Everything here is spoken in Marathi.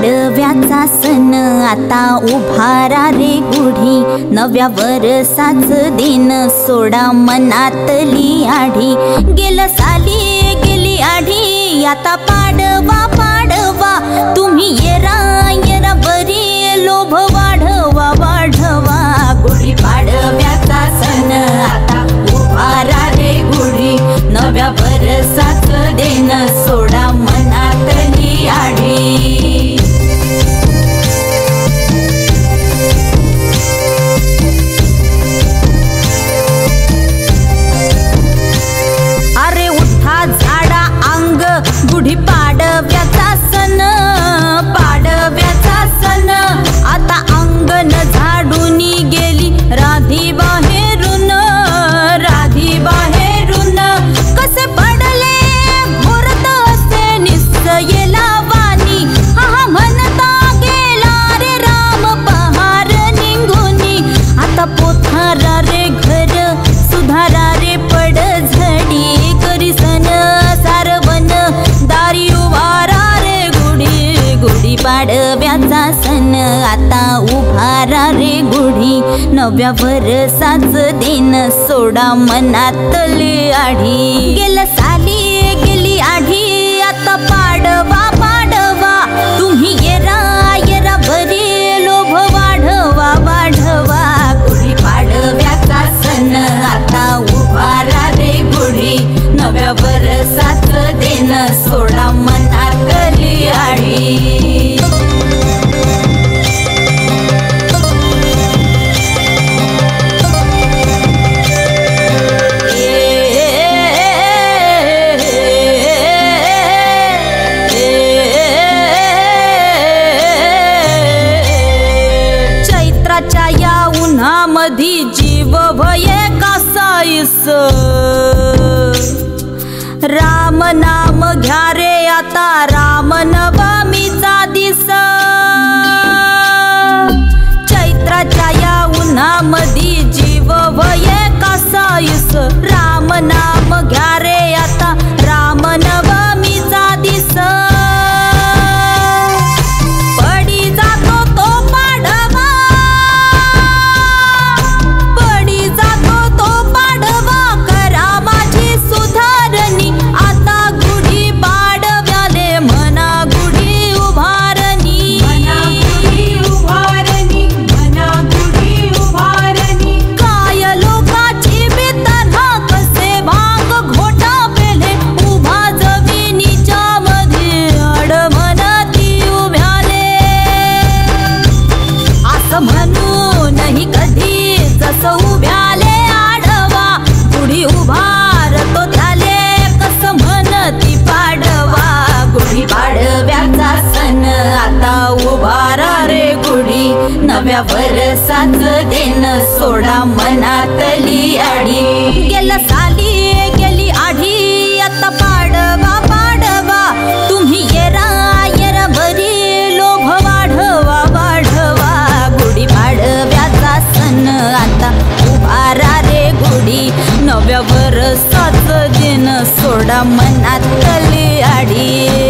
पाडव्याचा सण आता उभारा रे गुढी, नव्या वर्षाच दिन सोडा मनातली आढी। गेलं साली गेली आढी, आता पाडवा पाडवा, तुम्ही येरा येरा बरी, लोभ वाढवा वाढवा। गुढी पाडव्याचा सण आता उभारा रे गुढी, नव्या वर्षाच दिन सोडा मनातली आढी। अरे उठा झाडा अंग, गुढी पाडव्याचा सण, पाडव्याचा सण आता अंगण झाडून गेली राधी बाहेरून, राधी बाहेरून। कसे पडले घोरत असे निश्चयला वाणी, हा म्हणता गेला रे राम पहार निघूनी। आता पोथारा रे घर सुधारा रे पड झडी, करी सन सारवन दारी उभारा रे गुढी। गुढी पाडव्याचा सण आता उभारा रे गुढी, नव्या वर्षाच दिन सोडा मनातली आढी। गेलं साली गेली आढी, आता पाडवा पाडवा, तुम्ही येरा येरा बरी, लोभ वाढवा वाढवा। गुढी पाडव्याचा सण आता उभारा रे गुढी, नव्या वर्षाच दिन सोडा मनातली आढी। चैत्राच्या या उन्हामधी जीव भये कासाईस, राम नाम घ्या रे आता राम नवमीचा दिस। चैत्राच्या या उन्हामधी जीव भये कासाईस, राम नाम घ्या रे आता राम नवमीचा दिस। पडी जातो तो पाडवा, पडी जातो तो पाडवा, करा माझी सुधारणी, आता गुढी पाडव्याले म्हणा गुढी उभारणी, म्हणा गुढी उभारणी, म्हणा गुढी उभारणी। काय लोकाची बेतना, कसे भांग घोटा पेले, उभा जमिनीच्या मध्ये अडमनती उभ्याले। असं म्हणूनही कधी जसं उभ्याले आडवा, गुढी उभारतो त्याले कसं म्हणती पाडवा। गुढी पाडव्याचा सण आता उभारा रे गुढी, नव्या वर्षाच दिन सोडा मनातली आढी। गेलं साली गेली आढी, आता पाडवा पाडवा, तुम्ही येरा येरा बरी, लोभ वाढवा वाढवा। गुढी पाडव्याचा सण आता उभारा रे गुढी, नव्या वर्षाच दिन सोडा मनातली आढी।